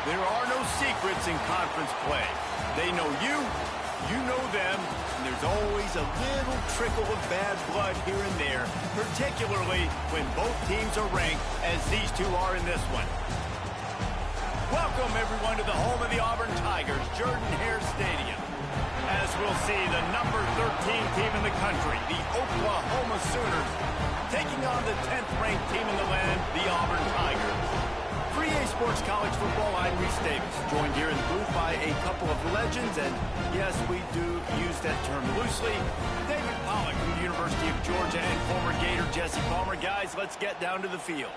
There are no secrets in conference play. They know you, you know them, and there's always a little trickle of bad blood here and there, particularly when both teams are ranked, as these two are in this one. Welcome, everyone, to the home of the Auburn Tigers, Jordan-Hare Stadium. As we'll see, the number 13 team in the country, the Oklahoma Sooners, taking on the 10th-ranked team in the land, the Auburn Tigers. For EA Sports College Football, I'm Reese Davis, joined here in the booth by a couple of legends, and yes, we do use that term loosely. David Pollack from the University of Georgia and former Gator Jesse Palmer. Guys, let's get down to the field.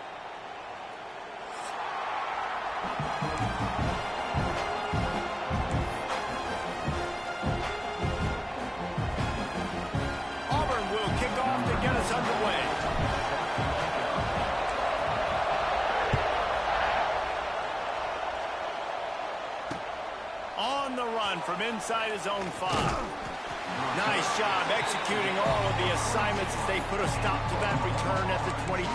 Auburn will kick off to get us underway. On the run from inside his own 5. Nice job executing all of the assignments as they put a stop to that return at the 22.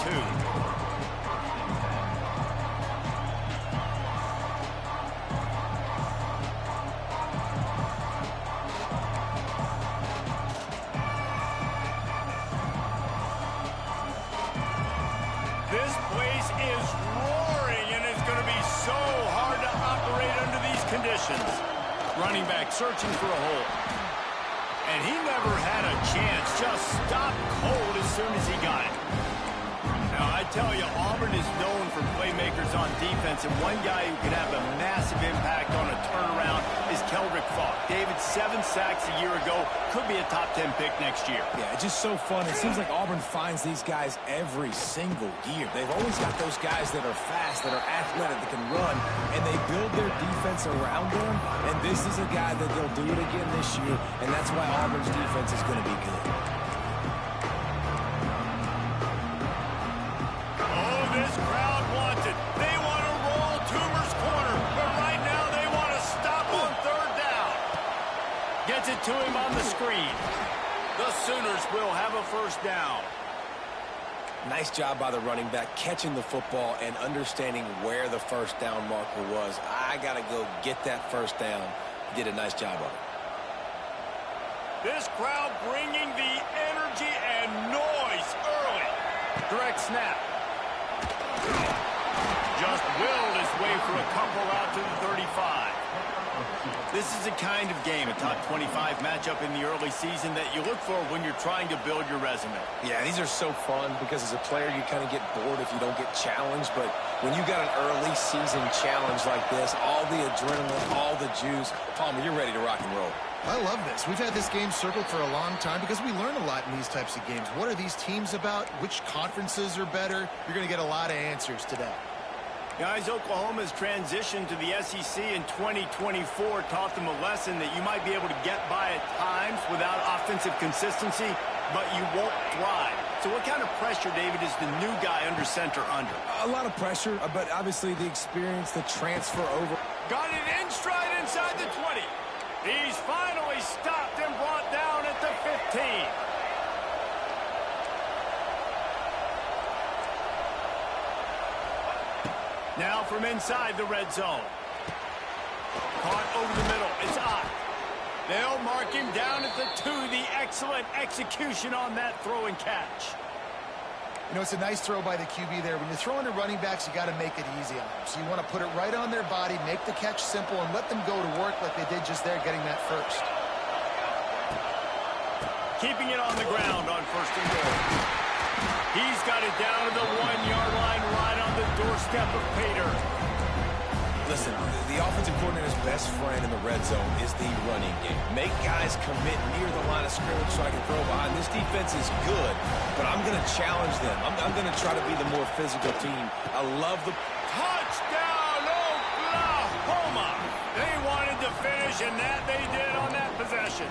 This place is roaring, and it's going to be so hard to operate under these conditions. Running back searching for a hole. And he never had a chance. Just stopped cold as soon as he got it. Now, I tell you, Auburn is known for playmakers on defense, and one guy who could have a massive impact on a turnaround is Keldrick Falk. David, 7 sacks a year ago, could be a top 10 pick next year. Yeah, it's just so fun. It seems like Auburn finds these guys every single year. They've always got those guys that are fast, that are athletic, that can run, and they build their defense around them, and this is a guy that they'll do it again this year, and that's why Auburn's defense is going to be good. This crowd wants it. They want to roll Toomer's corner, but right now they want to stop on 3rd down. Gets it to him on the screen. The Sooners will have a 1st down. Nice job by the running back, catching the football and understanding where the 1st down marker was. I got to go get that 1st down. He did a nice job of it. This crowd bringing the energy and noise early. Direct snap. Just willed his way for a couple out to the 35. This is a kind of game, a top 25 matchup in the early season that you look for when you're trying to build your resume. Yeah, these are so fun because as a player you kind of get bored if you don't get challenged, but when you got an early season challenge like this, all the adrenaline, all the juice, Palmer, you're ready to rock and roll. I love this. We've had this game circled for a long time because we learn a lot in these types of games. What are these teams about? Which conferences are better? You're going to get a lot of answers today. Guys, Oklahoma's transition to the SEC in 2024 taught them a lesson that you might be able to get by at times without offensive consistency, but you won't thrive. So what kind of pressure, David, is the new guy under center under? A lot of pressure, but obviously the experience, the transfer over. Got it in stride inside the 20. He's finally stopped and brought down at the 15. Now from inside the red zone. Caught over the middle. It's Ott. They'll mark him down at the 2. The excellent execution on that throw and catch. You know, it's a nice throw by the QB there. When you're throwing to running backs, you got to make it easy on them. So you want to put it right on their body, make the catch simple, and let them go to work like they did just there, getting that 1st. Keeping it on the ground on 1st and goal. He's got it down to the 1-yard line, right on the doorstep of Pater. Listen, the offensive coordinator's best friend in the red zone is the running game. Make guys commit near the line of scrimmage so I can throw behind. This defense is good, but I'm going to challenge them. I'm going to try to be the more physical team. I love the... Touchdown, Oklahoma! They wanted to finish, and that they did on that possession.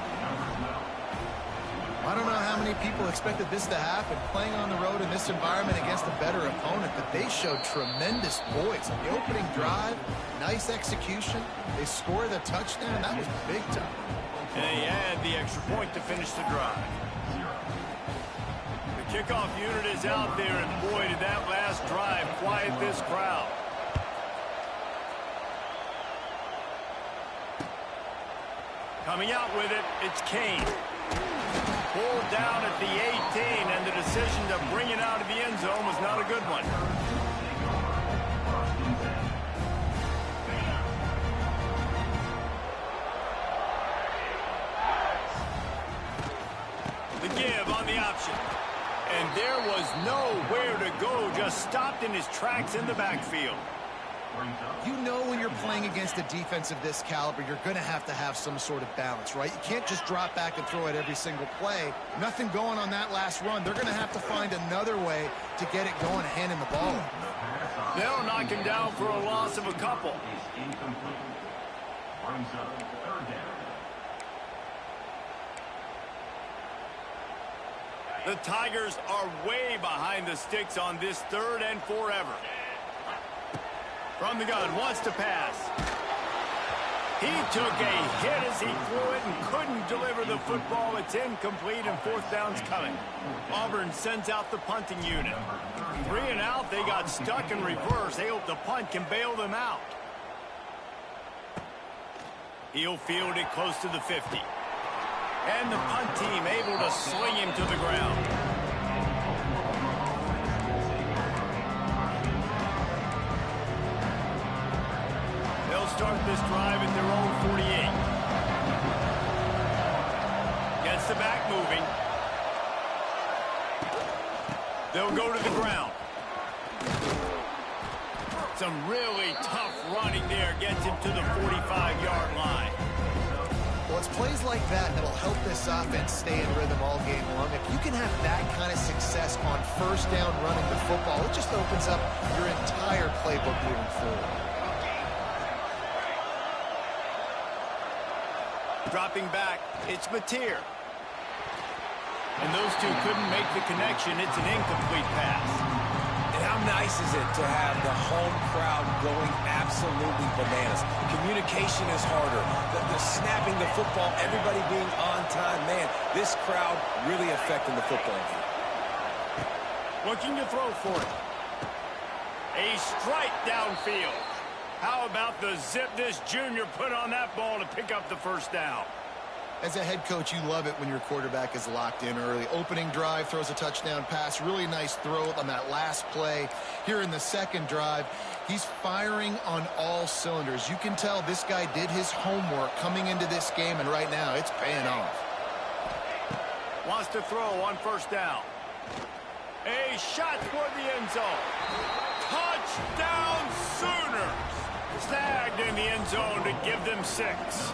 I don't know how many people expected this to happen, playing on the road in this environment against a better opponent, but they showed tremendous poise on the opening drive. Nice execution. They scored a touchdown. That was big time. And they add the extra point to finish the drive. The kickoff unit is out there, and boy, did that last drive quiet this crowd. Coming out with it, it's Kane. Pulled down at the 18, and the decision to bring it out of the end zone was not a good one. The give on the option. And there was nowhere to go, just stopped in his tracks in the backfield. You know when you're playing against a defense of this caliber, you're going to have some sort of balance, right? You can't just drop back and throw it every single play. Nothing going on that last run. They're going to have to find another way to get it going and hand him the ball. They'll knock him down for a loss of a couple. The Tigers are way behind the sticks on this 3rd and forever. From the gun, wants to pass. He took a hit as he threw it and couldn't deliver the football. It's incomplete and 4th down's coming. Auburn sends out the punting unit. 3 and out, they got stuck in reverse. They hope the punt can bail them out. He'll field it close to the 50. And the punt team able to sling him to the ground. They'll start this drive at their own 48. Gets the back moving. They'll go to the ground. Some really tough running there gets him to the 45-yard line. Well, it's plays like that that'll help this offense stay in rhythm all game long. If you can have that kind of success on 1st down running the football, it just opens up your entire playbook moving forward. Dropping back, it's Mateer. And those two couldn't make the connection. It's an incomplete pass. And how nice is it to have the home crowd going absolutely bananas? Communication is harder. The snapping the football, everybody being on time. Man, this crowd really affecting the football game. Looking to throw for it. A strike downfield. How about the zip this junior put on that ball to pick up the 1st down? As a head coach, you love it when your quarterback is locked in early. Opening drive, throws a touchdown pass. Really nice throw on that last play. Here in the 2nd drive, he's firing on all cylinders. You can tell this guy did his homework coming into this game, and right now it's paying off. Wants to throw on 1st down. A shot toward the end zone. Touchdown Sooners! Snagged in the end zone to give them 6.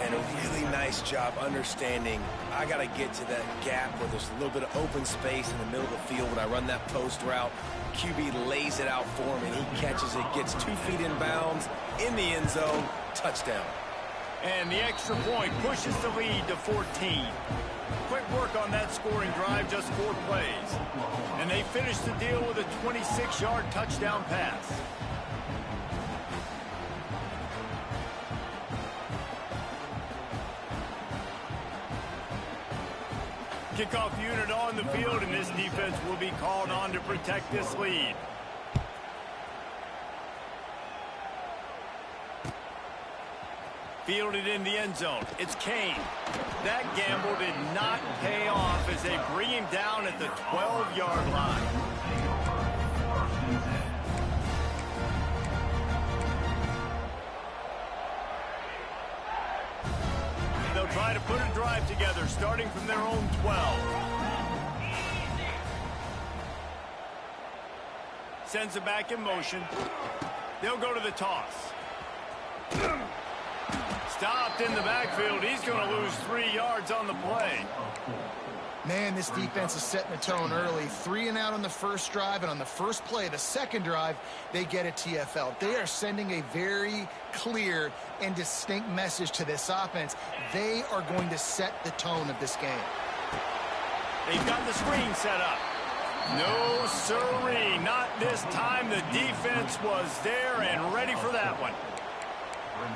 And a really nice job understanding I got to get to that gap where there's a little bit of open space in the middle of the field when I run that post route. QB lays it out for him, and he catches it, gets 2 feet in bounds, in the end zone, touchdown. And the extra point pushes the lead to 14. Quick work on that scoring drive, just 4 plays. And they finish the deal with a 26-yard touchdown pass. Kickoff unit on the field, and this defense will be called on to protect this lead. Fielded in the end zone. It's Kane. That gamble did not pay off as they bring him down at the 12-yard line. They'll try to put a drive together, starting from their own 12. Sends it back in motion. They'll go to the toss. Stopped in the backfield. He's going to lose 3 yards on the play. Man, this defense is setting the tone early. 3 and out on the 1st drive, and on the 1st play, the 2nd drive, they get a TFL. They are sending a very clear and distinct message to this offense. They are going to set the tone of this game. They've got the screen set up. No siree, not this time. The defense was there and ready for that one.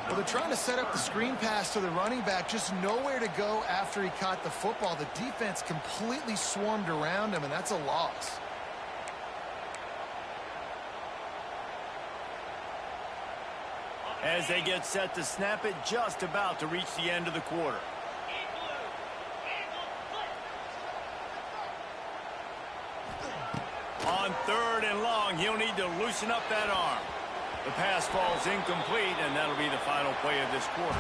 Well, they're trying to set up the screen pass to the running back, just nowhere to go after he caught the football. The defense completely swarmed around him, and that's a loss. As they get set to snap it, just about to reach the end of the quarter. On 3rd and long, he'll need to loosen up that arm. The pass falls incomplete, and that'll be the final play of this quarter.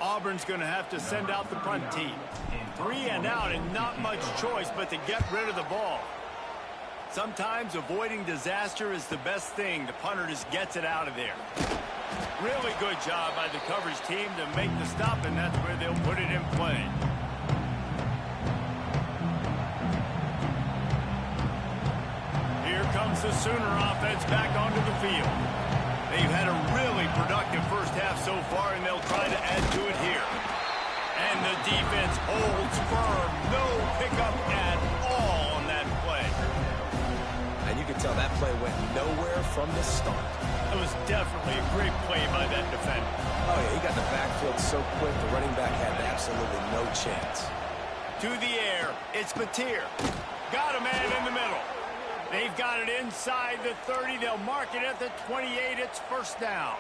Auburn's going to have to send out the punt team. 3 and out, and not much choice but to get rid of the ball. Sometimes avoiding disaster is the best thing. The punter just gets it out of there. Really good job by the coverage team to make the stop, and that's where they'll put it in play. Here comes the Sooner offense back onto the field. They've had a really productive first half so far, and they'll try to add to it here. And the defense holds firm. No pickup at all on that play. And you can tell that play went nowhere from the start. It was definitely a great play by that defender. Oh, yeah, he got the backfield so quick, the running back had absolutely no chance. To the air, it's Batir. Got a man in the middle. They've got it inside the 30. They'll mark it at the 28. It's first down.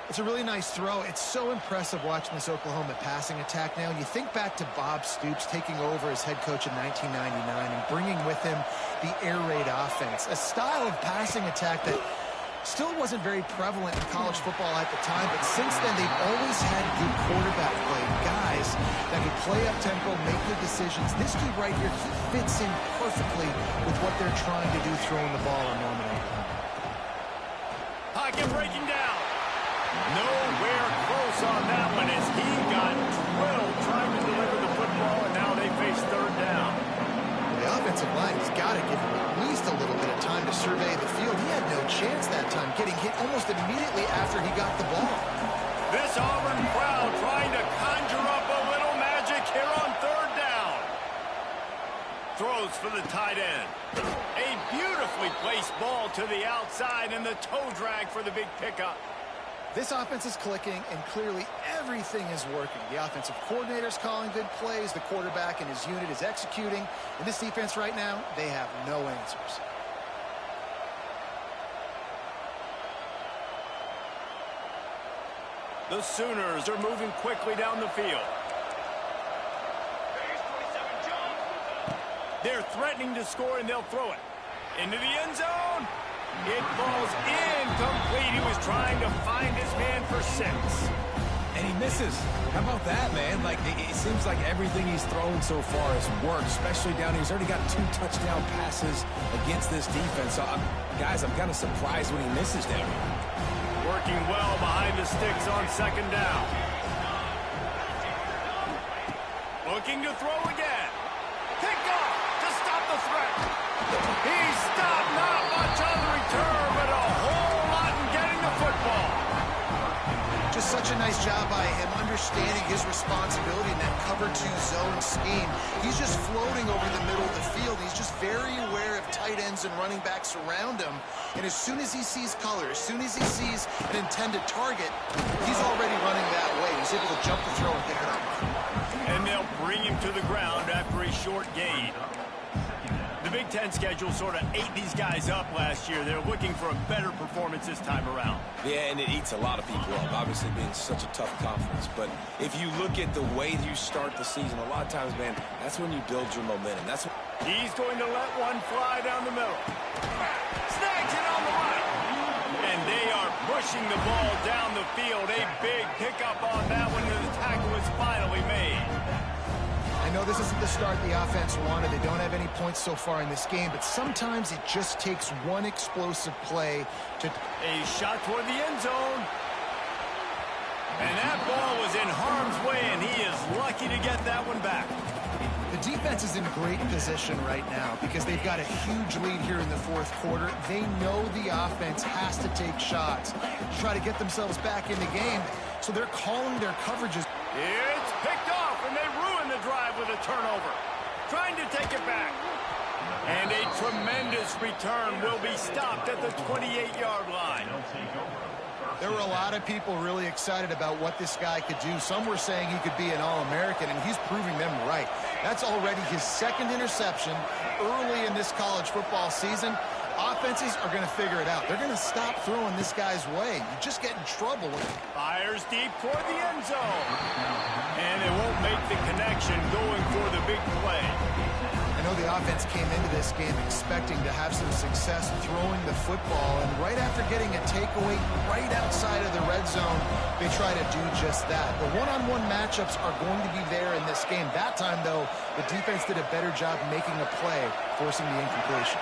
It's a really nice throw. It's so impressive watching this Oklahoma passing attack now. And you think back to Bob Stoops taking over as head coach in 1999 and bringing with him the air raid offense, a style of passing attack that still wasn't very prevalent in college football at the time, but since then they've always had good quarterback play, guys that could play up tempo, make good decisions. This dude right here, he fits in perfectly with what they're trying to do throwing the ball on Norman Oklahoma. Pocket breaking down. Nowhere close on that one as he got drilled trying to deliver the football, and now they face 3rd down. The offensive line has got to give him at least a little bit of time to survey the field. He had no chance that time, getting hit almost immediately after he got the ball. This Auburn crowd trying to conjure up a little magic here on 3rd down. Throws for the tight end. A beautifully placed ball to the outside, and the toe drag for the big pickup. This offense is clicking, and clearly everything is working. The offensive coordinator's calling good plays. The quarterback and his unit is executing. And this defense right now, they have no answers. The Sooners are moving quickly down the field. They're threatening to score, and they'll throw it. Into the end zone. It falls incomplete. He was trying to find his man for 6. And he misses. How about that, man? Like, it seems like everything he's thrown so far has worked, especially down here. He's already got 2 touchdown passes against this defense. So, guys, I'm kind of surprised when he misses down here. Working well behind the sticks on 2nd down. Looking to throw again. Pick off to stop the threat. He stopped, not much on the return, but a whole lot in getting the football. Just such a nice job by him understanding his responsibility in that cover 2 zone scheme. He's just floating over the middle of the field. He's just very aware of tight ends and running backs around him. And as soon as he sees color, as soon as he sees an intended target, he's already running that way. He's able to jump the throw and pick it up. And they'll bring him to the ground after a short gain. The Big Ten schedule sort of ate these guys up last year. They're looking for a better performance this time around. Yeah, and it eats a lot of people up, obviously being such a tough conference. But if you look at the way you start the season, a lot of times, man, that's when you build your momentum. That's what... He's going to let one fly down the middle. Snags it on the right. And they are pushing the ball down the field. A big pickup on that one, and the tackle is finally made. I know this isn't the start the offense wanted. They don't have any points so far in this game, but sometimes it just takes one explosive play to... A shot toward the end zone. And that ball was in harm's way, and he is lucky to get that one back. The defense is in great position right now because they've got a huge lead here in the 4th quarter. They know the offense has to take shots to try to get themselves back in the game, so they're calling their coverages. It's picked off, and they ruin the drive with a turnover. Trying to take it back. And a tremendous return will be stopped at the 28-yard line. There were a lot of people really excited about what this guy could do. Some were saying he could be an All-American, and he's proving them right. That's already his second interception early in this college football season. Offenses are going to figure it out. They're going to stop throwing this guy's way. You just get in trouble with it. Fires deep toward the end zone. And it won't make the connection going for the big play. I know the offense came into this game expecting to have some success throwing the football, and right after getting a takeaway right outside of the red zone, they try to do just that. The one-on-one matchups are going to be there in this game. That time, though, the defense did a better job making a play, forcing the incompletion.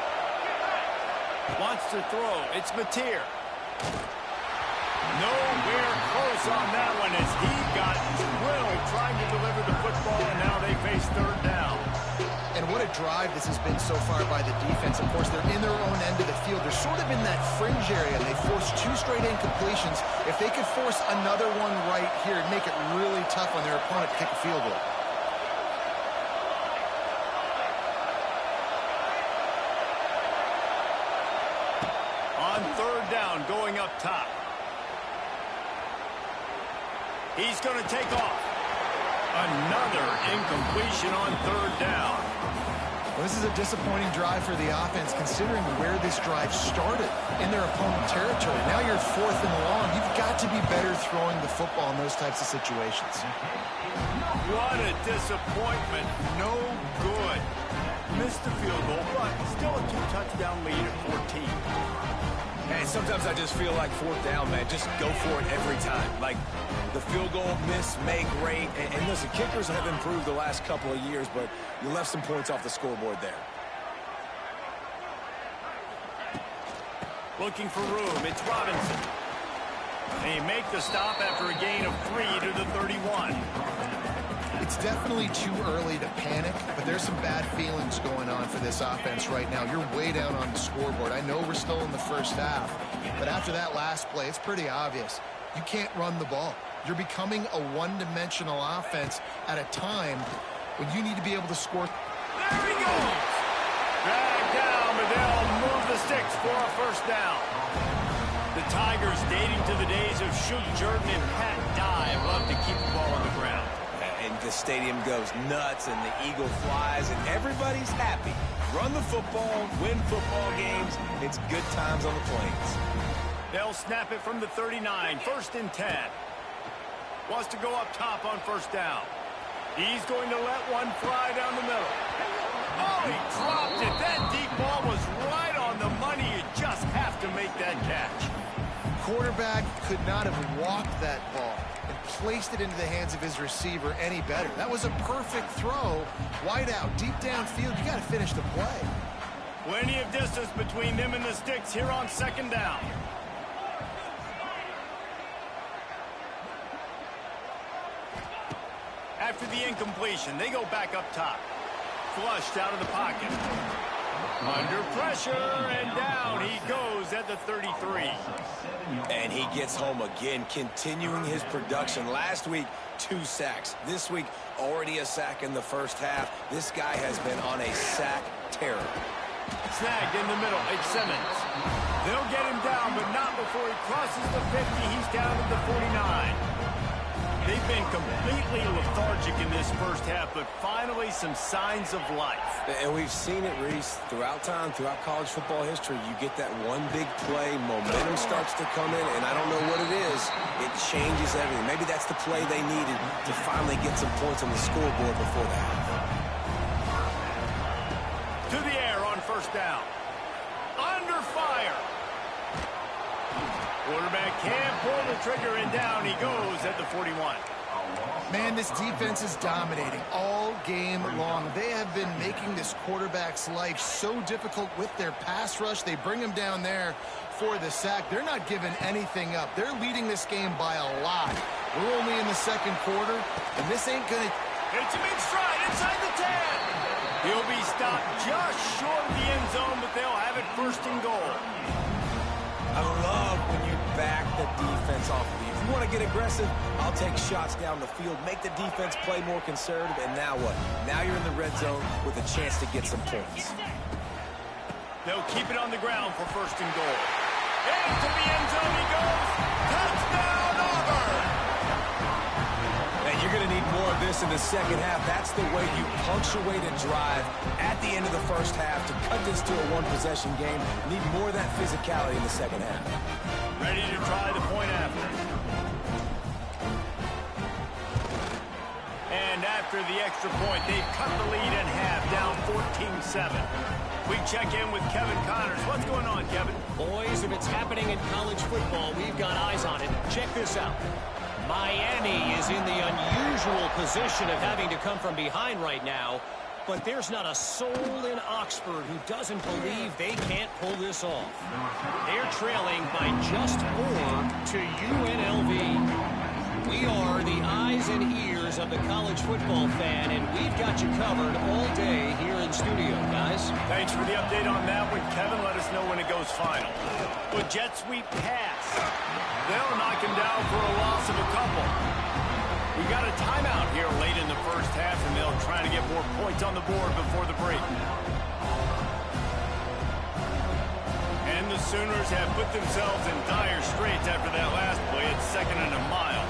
Wants to throw. It's Mateer. Nowhere close on that one as he got drilled trying to deliver the football, and now they face third down. And what a drive this has been so far by the defense. Of course, they're in their own end of the field. They're sort of in that fringe area. They forced 2 straight incompletions. If they could force another one right here, it'd make it really tough on their opponent to kick a field goal. On third down, going up top. He's going to take off. Another incompletion on third down. Well, this is a disappointing drive for the offense, considering where this drive started in their opponent territory. Now you're 4th and long. You've got to be better throwing the football in those types of situations. What a disappointment. No good. Missed the field goal, but still a 2-touchdown lead at 14. And sometimes I just feel like 4th down, man. Just go for it every time. Like, the field goal, miss, make, great. And listen, kickers have improved the last couple of years, but you left some points off the scoreboard there. Looking for room. It's Robinson. They make the stop after a gain of 3 to the 31. It's definitely too early to panic, but there's some bad feelings going on for this offense right now. You're way down on the scoreboard. I know we're still in the first half, but after that last play, it's pretty obvious. You can't run the ball. You're becoming a one-dimensional offense at a time when you need to be able to score. There he goes! Dragged down, but they'll move the sticks for a first down. The Tigers, dating to the days of Shoot Jordan and Pat Dye, love to keep the ball on the ground. And the stadium goes nuts, and the eagle flies, and everybody's happy. Run the football, win football games. It's good times on the plains. They'll snap it from the 39, 1st and 10. Wants to go up top on first down. He's going to let one fly down the middle. Oh, he dropped it. That deep ball was right on the money. You just have to make that catch. Quarterback could not have walked that ball and placed it into the hands of his receiver any better. That was a perfect throw. Wide out, deep downfield. You got to finish the play. Plenty of distance between them and the sticks here on 2nd down. After the incompletion, they go back up top. Flushed out of the pocket. Under pressure, and down he goes at the 33. And he gets home again, continuing his production. Last week, 2 sacks. This week, already a sack in the first half. This guy has been on a sack terror. Snagged in the middle. It's Simmons. They'll get him down, but not before he crosses the 50. He's down at the 49. They've been completely lethargic in this first half, but finally some signs of life. And we've seen it, Reese, throughout time, throughout college football history. You get that one big play, momentum starts to come in, and I don't know what it is. It changes everything. Maybe that's the play they needed to finally get some points on the scoreboard before the half. To the air on first down. Under fire. Quarterback can't pull the trigger, and down he goes at the 41. Man, this defense is dominating all game long. They have been making this quarterback's life so difficult with their pass rush. They bring him down there for the sack. They're not giving anything up. They're leading this game by a lot. We're only in the 2nd quarter, and this ain't going to... It's a big stride inside the 10. He'll be stopped just short of the end zone, but they'll have it 1st and goal. I love when you back the defense off of you. If you want to get aggressive, I'll take shots down the field, make the defense play more conservative, and now what? Now you're in the red zone with a chance to get some points. They'll keep it on the ground for 1st and goal. And to the end zone he goes. this in the second half. That's the way you punctuate a drive at the end of the first half to cut this to a one-possession game. Need more of that physicality in the second half. Ready to try the point after. And after the extra point, they've cut the lead in half, down 14-7. We check in with Kevin Connors. What's going on, Kevin? Boys, if it's happening in college football, we've got eyes on it. Check this out. Miami is in the unusual position of having to come from behind right now, but there's not a soul in Oxford who doesn't believe they can't pull this off. They're trailing by just 4 to UNLV. We are the eyes and ears of the college football fan, and we've got you covered all day here in studio, guys. Thanks for the update on that one, Kevin. Let us know when it goes final. With jet sweep pass. They'll knock him down for a loss of a couple. We got a timeout here late in the first half, and they'll try to get more points on the board before the break. And the Sooners have put themselves in dire straits after that last play. It's 2nd and a mile.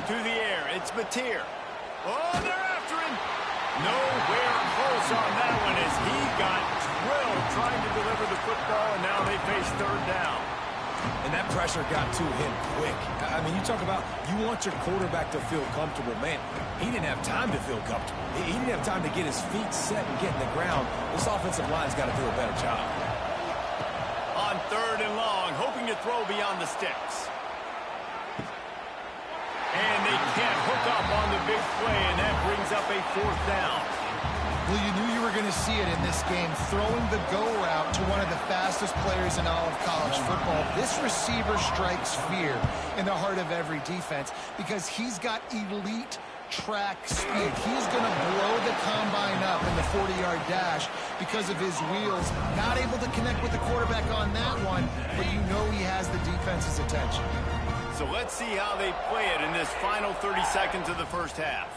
To the air, it's Mateer. Oh, they're after him. Nowhere close on that one as he got drilled trying to deliver the football, and now they face 3rd down. And that pressure got to him quick. I mean, you talk about you want your quarterback to feel comfortable. Man, he didn't have time to feel comfortable. He didn't have time to get his feet set and get in the ground. This offensive line's got to do a better job. On 3rd and long, hoping to throw beyond the sticks. And they can't hook up on the big play, and that brings up a 4th down. Well, you knew you were going to see it in this game, throwing the go route to one of the fastest players in all of college football. This receiver strikes fear in the heart of every defense because he's got elite track speed. He's going to blow the combine up in the 40-yard dash because of his wheels. Not able to connect with the quarterback on that one, but you know he has the defense's attention. So let's see how they play it in this final 30 seconds of the first half.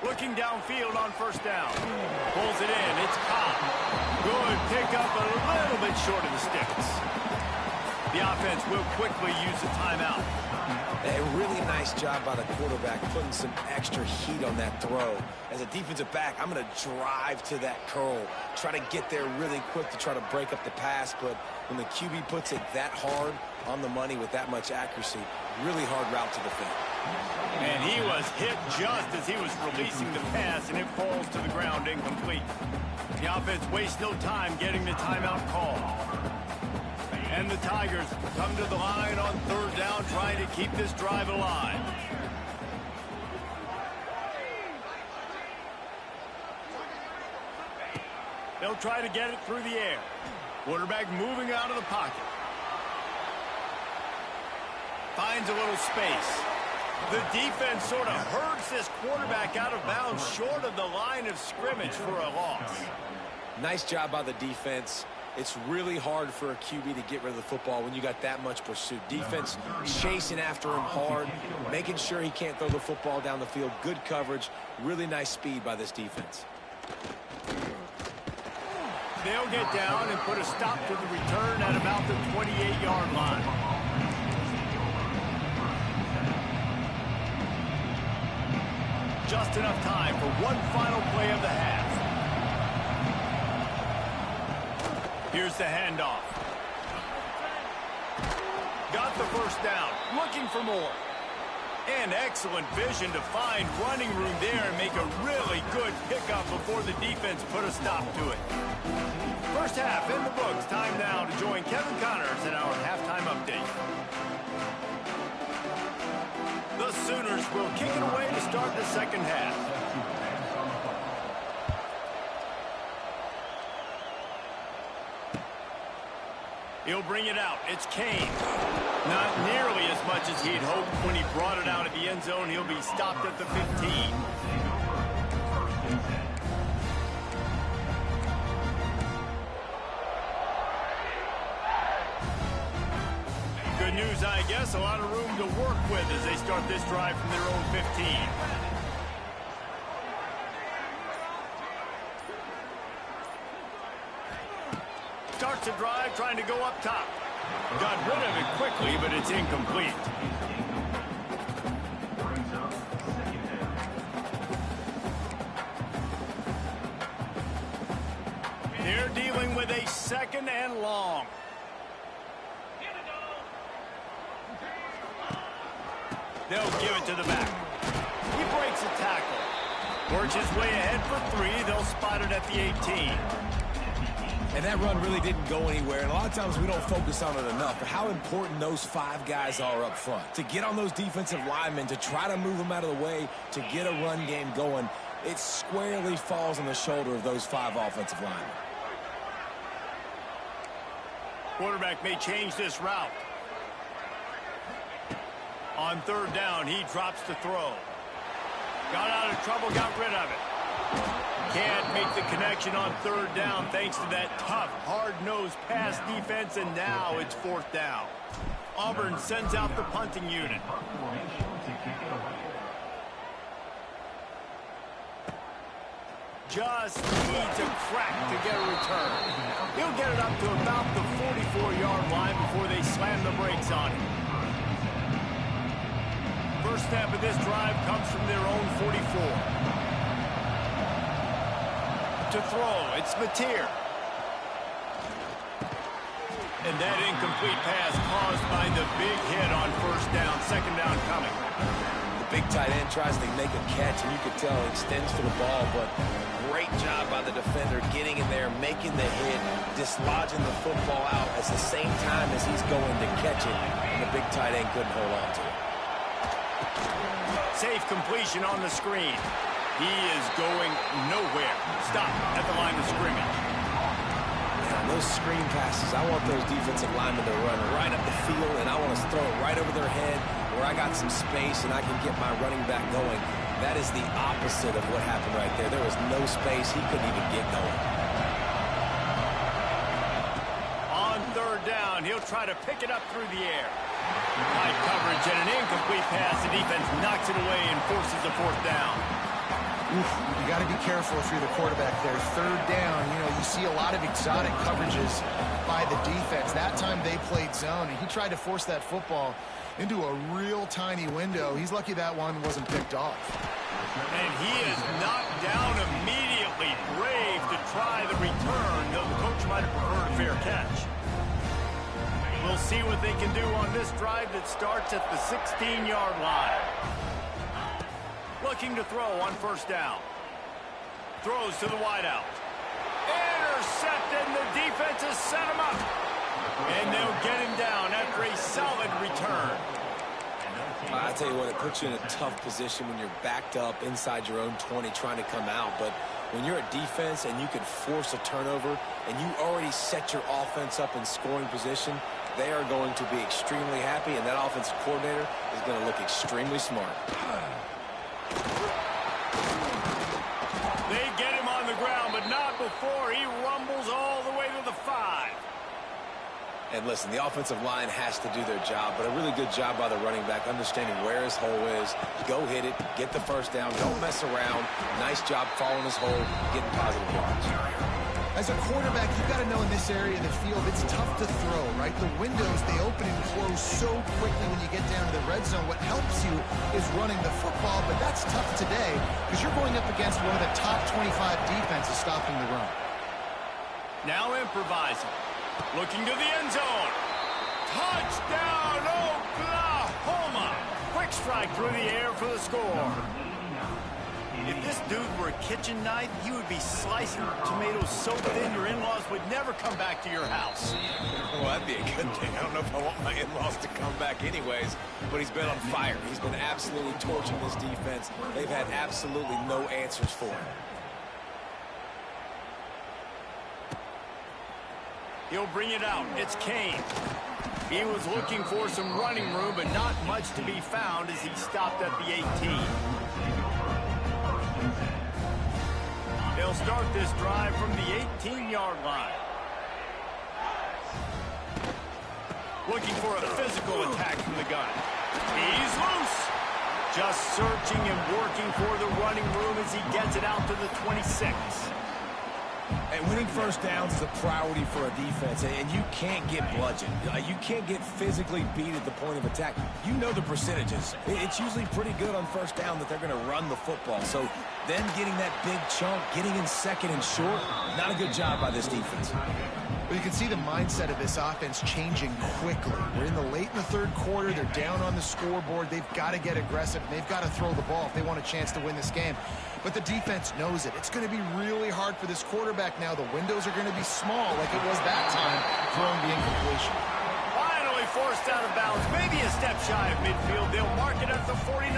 Looking downfield on 1st down. Pulls it in. It's Cobb. Good pickup, a little bit short of the sticks. The offense will quickly use the timeout. A really nice job by the quarterback putting some extra heat on that throw. As a defensive back, I'm going to drive to that curl, try to get there really quick to try to break up the pass, but when the QB puts it that hard on the money with that much accuracy, really hard route to defend. And he was hit just as he was releasing the pass, and it falls to the ground incomplete. The offense wastes no time getting the timeout call. And the Tigers come to the line on 3rd down, trying to keep this drive alive. They'll try to get it through the air. Quarterback moving out of the pocket. Finds a little space. The defense sort of herds this quarterback out of bounds short of the line of scrimmage for a loss. Nice job by the defense. It's really hard for a QB to get rid of the football when you got that much pursuit. Defense chasing after him hard, making sure he can't throw the football down the field. Good coverage, really nice speed by this defense. They'll get down and put a stop to the return at about the 28-yard line. Just enough time for one final play of the half. Here's the handoff. Got the 1st down. Looking for more. And excellent vision to find running room there and make a really good pickup before the defense put a stop to it. First half in the books. Time now to join Kevin Connors in our halftime update. The Sooners will kick it away to start the second half. He'll bring it out. It's Kane. Not nearly as much as he'd hoped when he brought it out at the end zone. He'll be stopped at the 15. Good news, I guess. A lot of room to work with as they start this drive from their own 15. Starts the drive trying to go up top. Got rid of it quickly, but it's incomplete. They're dealing with a 2nd and long. They'll give it to the back. He breaks a tackle. Works his way ahead for 3. They'll spot it at the 18. And that run really didn't go anywhere. And a lot of times we don't focus on it enough. But how important those 5 guys are up front. To get on those defensive linemen, to try to move them out of the way, to get a run game going, it squarely falls on the shoulder of those 5 offensive linemen. Quarterback may change this route. On 3rd down, he drops the throw. Got out of trouble, got rid of it. Can't make the connection on 3rd down thanks to that tough, hard-nosed pass defense, and now it's 4th down. Auburn sends out the punting unit. Just needs a crack to get a return. He'll get it up to about the 44-yard line before they slam the brakes on him. First snap of this drive comes from their own 44. To throw, it's Mateer. And that incomplete pass caused by the big hit on 1st down, 2nd down coming. The big tight end tries to make a catch, and you can tell he extends for the ball, but great job by the defender getting in there, making the hit, dislodging the football out at the same time as he's going to catch it, and the big tight end couldn't hold on to it. Safe completion on the screen. He is going nowhere. Stop at the line of scrimmage. Yeah, those screen passes, I want those defensive linemen to run right up the field, and I want to throw it right over their head where I got some space and I can get my running back going. That is the opposite of what happened right there. There was no space. He couldn't even get going. On 3rd down, he'll try to pick it up through the air. Tight coverage and an incomplete pass. The defense knocks it away and forces a 4th down. You got to be careful if you're the quarterback there. 3rd down, you see a lot of exotic coverages by the defense. That time they played zone, and he tried to force that football into a real tiny window. He's lucky that one wasn't picked off. And he is knocked down immediately. Brave to try the return, though the coach might have preferred a fair catch. We'll see what they can do on this drive that starts at the 16-yard line. Looking to throw on 1st down. Throws to the wideout. Intercepted, and the defense has set him up. And they'll get him down after a solid return. I tell you what, it puts you in a tough position when you're backed up inside your own 20 trying to come out. But when you're a defense and you can force a turnover and you already set your offense up in scoring position, they are going to be extremely happy, and that offensive coordinator is going to look extremely smart. They get him on the ground, but not before he rumbles all the way to the 5. And listen, the offensive line has to do their job, but a really good job by the running back understanding where his hole is. Go hit it, get the 1st down, don't mess around. Nice job following his hole, getting positive yards. As a quarterback, you've got to know in this area of the field, it's tough to throw, right? The windows, they open and close so quickly when you get down to the red zone. What helps you is running the football, but that's tough today because you're going up against one of the top 25 defenses stopping the run. Now improvising. Looking to the end zone. Touchdown, Oklahoma! Quick strike through the air for the score. If this dude were a kitchen knife, he would be slicing tomatoes so thin your in-laws would never come back to your house. Well, that'd be a good thing. I don't know if I want my in-laws to come back anyways, but he's been on fire. He's been absolutely torching this defense. They've had absolutely no answers for him. He'll bring it out. It's Kane. He was looking for some running room, but not much to be found as he stopped at the 18. They'll start this drive from the 18-yard line. Looking for a physical attack from the gun. He's loose. Just searching and working for the running room as he gets it out to the 26. And winning first downs is a priority for a defense, and you can't get bludgeoned. You can't get physically beat at the point of attack. You know the percentages. It's usually pretty good on first down that they're going to run the football. So them getting that big chunk, getting in second and short, not a good job by this defense. Well, you can see the mindset of this offense changing quickly. We're late in the third quarter. They're down on the scoreboard. They've got to get aggressive. They've got to throw the ball if they want a chance to win this game. But the defense knows it. It's going to be really hard for this quarterback now. The windows are going to be small like it was that time throwing the incompletion. Finally forced out of bounds. Maybe a step shy of midfield. They'll mark it at the 49.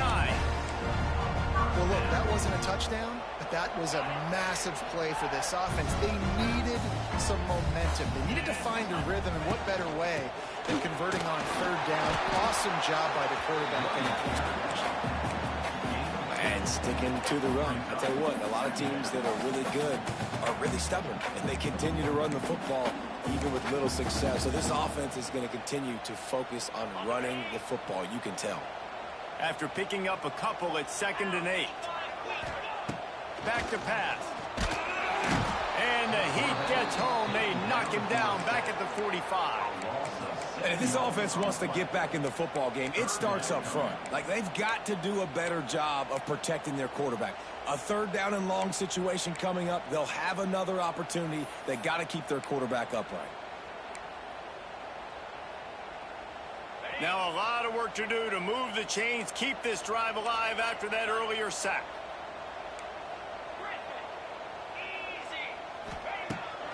Well, look, that wasn't a touchdown, but that was a massive play for this offense. They needed some momentum. They needed to find a rhythm, and what better way than converting on third down. Awesome job by the quarterback in his production. And sticking to the run. I tell you what, a lot of teams that are really good are really stubborn, and they continue to run the football even with little success. So this offense is going to continue to focus on running the football. You can tell. After picking up a couple at 2nd and 8. Back to pass. And the heat gets home. They knock him down back at the 45. And if this offense wants to get back in the football game, it starts up front. Like, they've got to do a better job of protecting their quarterback. A third down and long situation coming up. They'll have another opportunity. They got to keep their quarterback upright. Now a lot of work to do to move the chains, keep this drive alive after that earlier sack.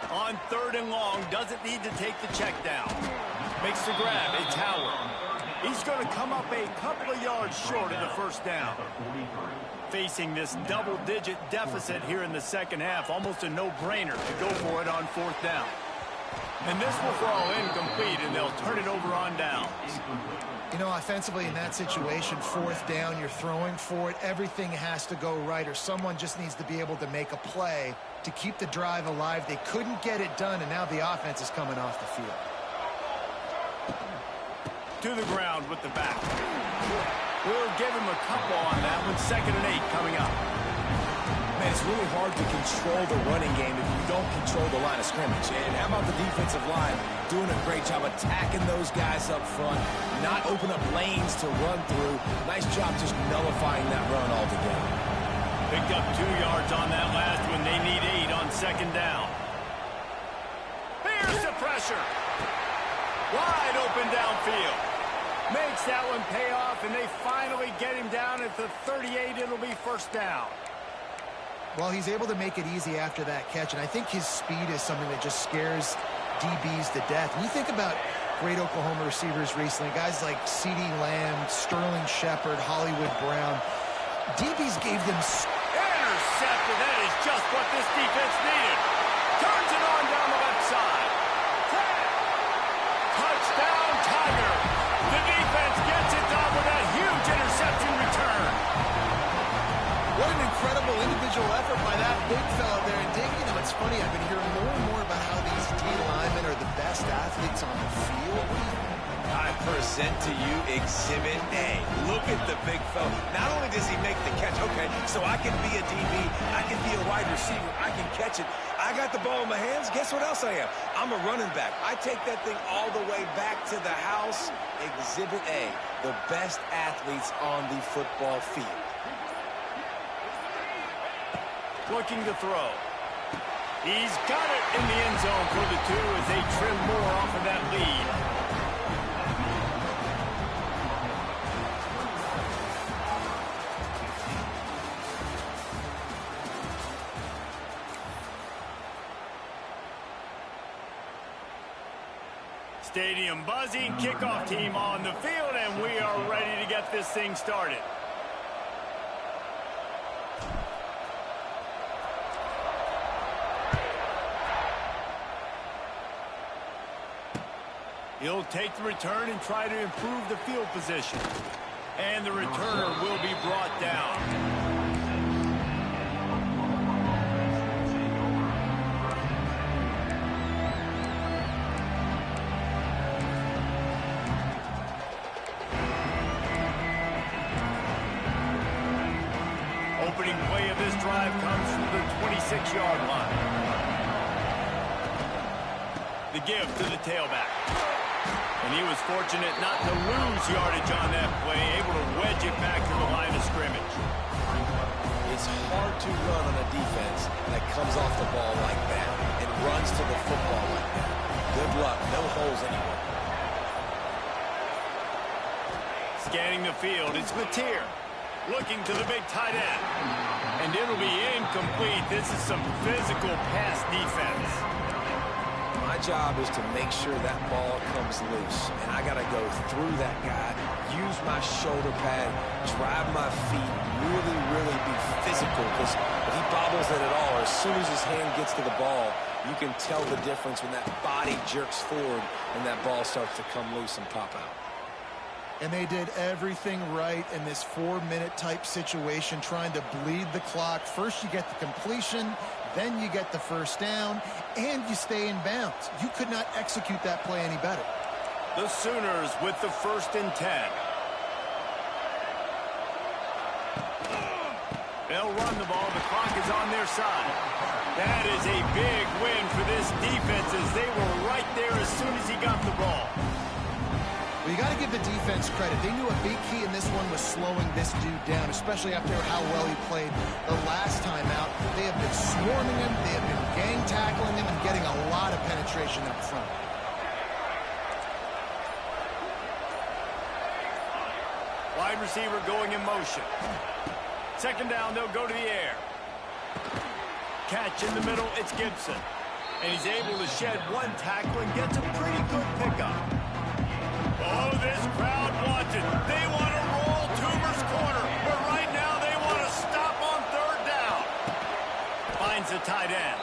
On 3rd and long, doesn't need to take the check down. Makes the grab, it's Howard. He's going to come up a couple of yards short of the first down. Facing this double-digit deficit here in the second half, almost a no-brainer to go for it on 4th down. And this will fall incomplete, and they'll turn it over on downs. You know, offensively in that situation, 4th down, you're throwing for it. Everything has to go right, or someone just needs to be able to make a play to keep the drive alive. They couldn't get it done, and now the offense is coming off the field. To the ground with the back. We'll give him a couple on that one. 2nd and 8 coming up. Man, it's really hard to control the running game if you don't control the line of scrimmage. And how about the defensive line doing a great job attacking those guys up front, not open up lanes to run through. Nice job just nullifying that run altogether. Picked up 2 yards on that last one. They need 8 on 2nd down. Here's the pressure. Wide open downfield. Makes that one pay off, and they finally get him down at the 38. It'll be 1st down. Well, he's able to make it easy after that catch, and I think his speed is something that just scares DBs to death. And you think about great Oklahoma receivers recently, guys like CeeDee Lamb, Sterling Shepard, Hollywood Brown. DBs gave them... Intercepted. That is just what this defense needed. Turns it on down the left side. Touchdown, Tiger. The defense gets it done with that huge interception return. What an incredible individual effort by that big fella there. And Dave, you know, it's funny, I've been hearing more and more about how these D linemen are the best athletes on the field. I present to you Exhibit A. Look at the big fella. Not only does he make the catch, okay, so I can be a DB, I can be a wide receiver, I can catch it. I got the ball in my hands. Guess what else I am? I'm a running back. I take that thing all the way back to the house. Exhibit A, the best athletes on the football field. Looking to throw. He's got it in the end zone for the 2 as they trim more off of that lead. Stadium buzzing, kickoff team on the field, and we are ready to get this thing started. He'll take the return and try to improve the field position. And the returner will be brought down. Opening play of this drive comes from the 26-yard line. The give to the tailback. And he was fortunate not to lose yardage on that play, able to wedge it back to the line of scrimmage. It's hard to run on a defense that comes off the ball like that and runs to the football like that. Good luck. No holes anywhere. Scanning the field, it's Mateer. Looking to the big tight end. And it'll be incomplete. This is some physical pass defense. My job is to make sure that ball comes loose. And I got to go through that guy, use my shoulder pad, drive my feet, really be physical. Because if he bobbles it at all, or as soon as his hand gets to the ball, you can tell the difference when that body jerks forward and that ball starts to come loose and pop out. And they did everything right in this 4-minute type situation, trying to bleed the clock. First you get the completion, then you get the first down, and you stay in bounds. You could not execute that play any better. The Sooners with the 1st and 10. They'll run the ball. The clock is on their side. That is a big win for this defense as they were right there as soon as he got the ball. Well, you got to give the defense credit. They knew a big key in this one was slowing this dude down, especially after how well he played the last time out. They have been swarming him, they have been gang tackling him, and getting a lot of penetration up front. Wide receiver going in motion. 2nd down, they'll go to the air. Catch in the middle, it's Gibson. And he's able to shed one tackle and gets a pretty good pickup. Oh, this crowd wants it. They want to roll Toomer's corner, but right now they want to stop on 3rd down. Finds the tight end.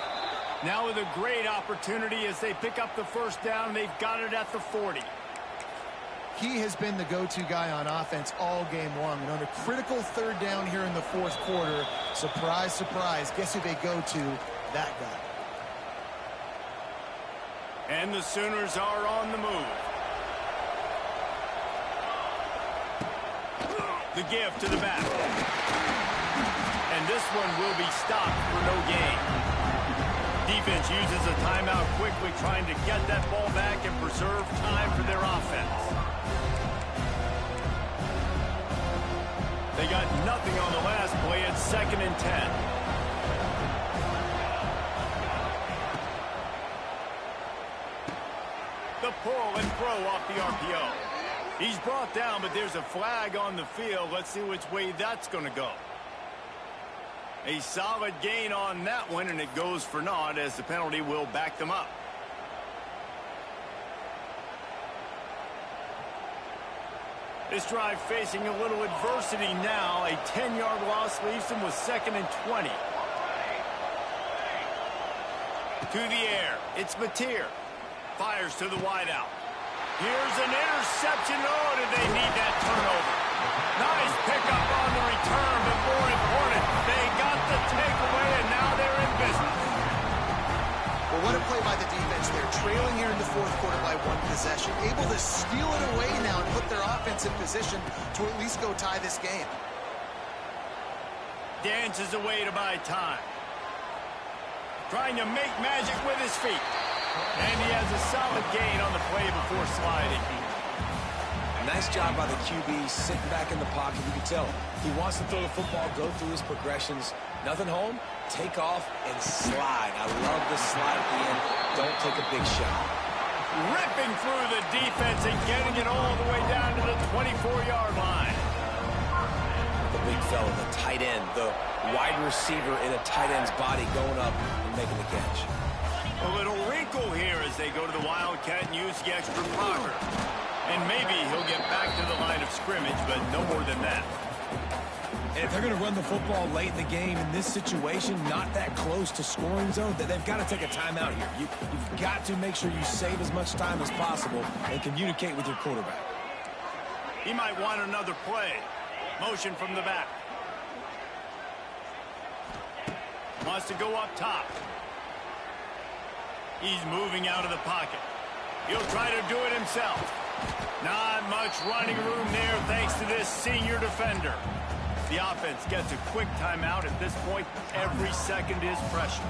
Now with a great opportunity as they pick up the 1st down, they've got it at the 40. He has been the go-to guy on offense all game long. And on a critical 3rd down here in the 4th quarter, surprise, surprise, guess who they go to? That guy. And the Sooners are on the move. The give to the back. And this one will be stopped for no gain. Defense uses a timeout quickly, trying to get that ball back and preserve time for their offense. They got nothing on the last play. It's 2nd and 10. The pull and throw off the RPO. He's brought down, but there's a flag on the field. Let's see which way that's going to go. A solid gain on that one, and it goes for naught as the penalty will back them up. This drive facing a little adversity now. A 10-yard loss leaves them with 2nd and 20. To the air. It's Mateer. Fires to the wideout. Here's an interception. Oh, did they need that turnover? Nice pickup on the return, but more important, they got the takeaway, and now they're in business. Well, what a play by the defense. They're trailing here in the 4th quarter by 1 possession. Able to steal it away now and put their offense in position to at least go tie this game. Dances away to buy time. Trying to make magic with his feet. And he has a solid gain on the play before sliding. Nice job by the QB sitting back in the pocket. You can tell he wants to throw the football, go through his progressions. Nothing home, take off and slide. I love the slide at the end. Don't take a big shot. Ripping through the defense and getting it all the way down to the 24-yard line. The big fella, the tight end, the wide receiver in a tight end's body going up and making the catch. A little wrinkle here as they go to the Wildcat and use the extra blocker. And maybe he'll get back to the line of scrimmage, but no more than that. And if they're going to run the football late in the game in this situation, not that close to scoring zone, they've got to take a timeout here. You've got to make sure you save as much time as possible and communicate with your quarterback. He might want another play. Motion from the back. Wants to go up top. He's moving out of the pocket. He'll try to do it himself. Not much running room there thanks to this senior defender. The offense gets a quick timeout. At this point, every second is precious.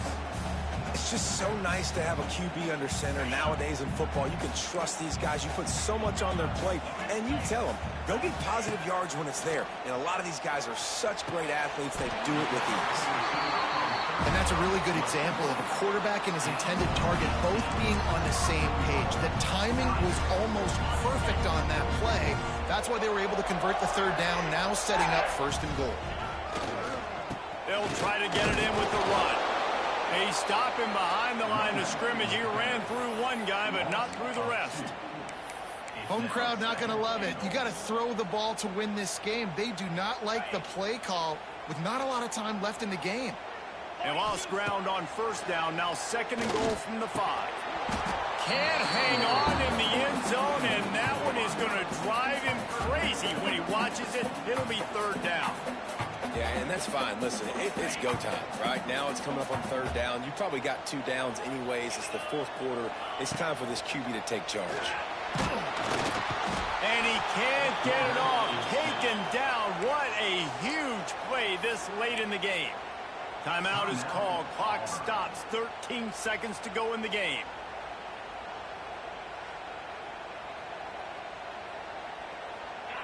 It's just so nice to have a QB under center. Nowadays in football, you can trust these guys. You put so much on their plate, and you tell them, go get positive yards when it's there. And a lot of these guys are such great athletes, they do it with ease. And that's a really good example of a quarterback and his intended target both being on the same page. The timing was almost perfect on that play. That's why they were able to convert the third down, now setting up 1st and goal. They'll try to get it in with the run. They stop him behind the line of scrimmage. He ran through one guy, but not through the rest. Home crowd not going to love it. You got to throw the ball to win this game. They do not like the play call with not a lot of time left in the game. They lost ground on 1st down. Now 2nd and goal from the 5. Can't hang on in the end zone, and that one is going to drive him crazy when he watches it. It'll be 3rd down. Yeah, and that's fine. Listen, it's go time, right? Now it's coming up on 3rd down. You probably got 2 downs anyways. It's the 4th quarter. It's time for this QB to take charge. And he can't get it off. Taken down. What a huge play this late in the game. Timeout is called. Clock stops. 13 seconds to go in the game.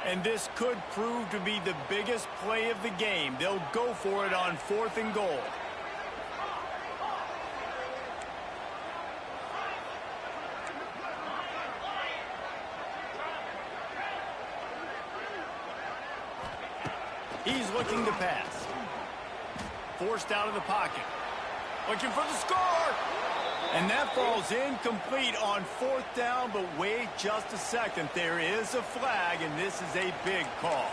And this could prove to be the biggest play of the game. They'll go for it on 4th and goal. He's looking to pass. Forced out of the pocket. Looking for the score. And that falls incomplete on 4th down, but wait just a second. There is a flag, and this is a big call.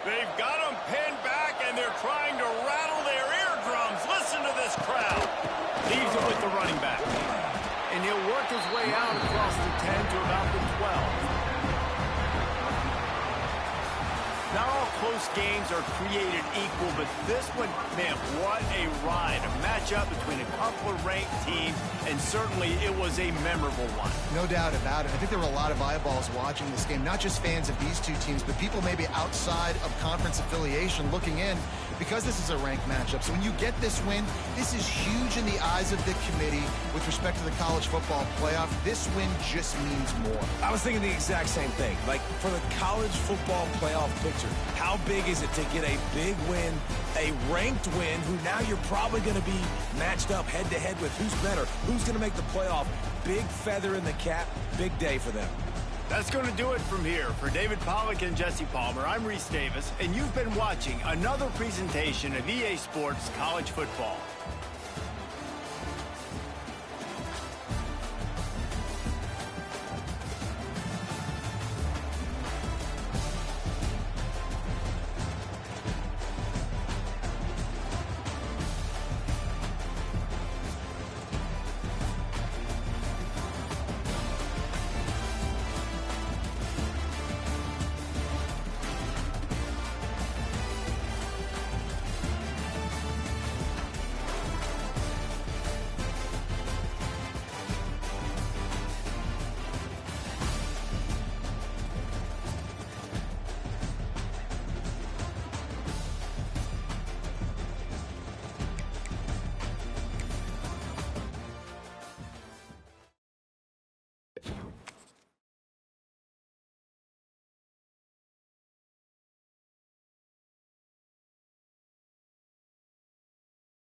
They've got him pinned back, and they're trying to rattle their eardrums. Listen to this crowd. Leaves it with the running back. And he'll work his way out across the 10 to about the 12. Not all close games are created equal, but this one, man, what a ride. A matchup between a couple of ranked teams, and certainly it was a memorable one. No doubt about it. I think there were a lot of eyeballs watching this game, not just fans of these two teams, but people maybe outside of conference affiliation looking in because this is a ranked matchup. So when you get this win, this is huge in the eyes of the committee with respect to the college football playoff. This win just means more. I was thinking the exact same thing. Like, for the college football playoff picture, how big is it to get a big win, a ranked win, who now you're probably going to be matched up head-to-head with who's better, who's going to make the playoff. Big feather in the cap, big day for them. That's going to do it from here. For David Pollack and Jesse Palmer, I'm Reese Davis, and you've been watching another presentation of EA Sports College Football.